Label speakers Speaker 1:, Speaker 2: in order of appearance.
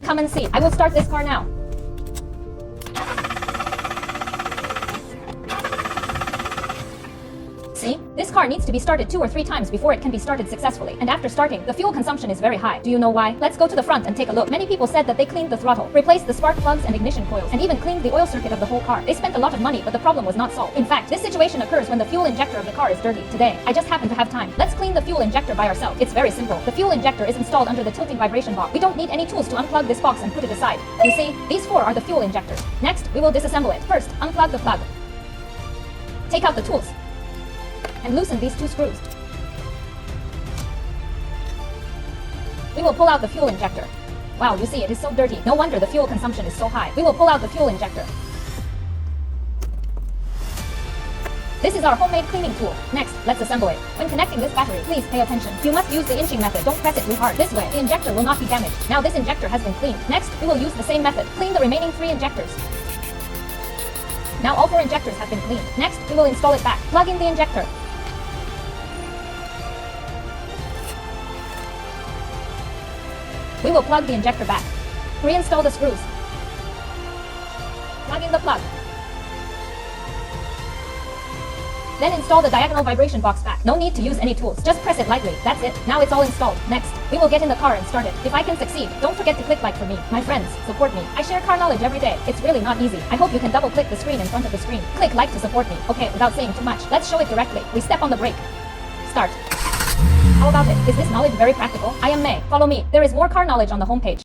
Speaker 1: Come and see. I will start this car now. See? This car needs to be started 2 or 3 times before it can be started successfully. And after starting, the fuel consumption is very high. Do you know why? Let's go to the front and take a look. Many people said that they cleaned the throttle, replaced the spark plugs and ignition coils, and even cleaned the oil circuit of the whole car. They spent a lot of money, but the problem was not solved. In fact, this situation occurs when the fuel injector of the car is dirty. Today, I just happen to have time. Let's clean the fuel injector by ourselves. It's very simple. The fuel injector is installed under the tilting vibration box. We don't need any tools to unplug this box and put it aside. You see, these 4 are the fuel injectors. Next, we will disassemble it. First, unplug the plug. Take out the tools and loosen these 2 screws. We will pull out the fuel injector. Wow, you see, it is so dirty. No wonder the fuel consumption is so high. We will pull out the fuel injector. This is our homemade cleaning tool. Next, let's assemble it. When connecting this battery, please pay attention. You must use the inching method. Don't press it too hard. This way, the injector will not be damaged. Now this injector has been cleaned. Next, we will use the same method. Clean the remaining 3 injectors. Now all 4 injectors have been cleaned. Next, we will install it back. Plug in the injector. We will plug the injector back. Reinstall the screws. Plug in the plug. Then install the diagonal vibration box back. No need to use any tools. Just press it lightly. That's it. Now it's all installed. Next, we will get in the car and start it. If I can succeed, don't forget to click like for me. My friends, support me. I share car knowledge every day. It's really not easy. I hope you can double click the screen in front of the screen. Click like to support me. Okay, without saying too much, let's show it directly. We step on the brake. Start. How about it? Is this knowledge very practical? I am May. Follow me. There is more car knowledge on the homepage.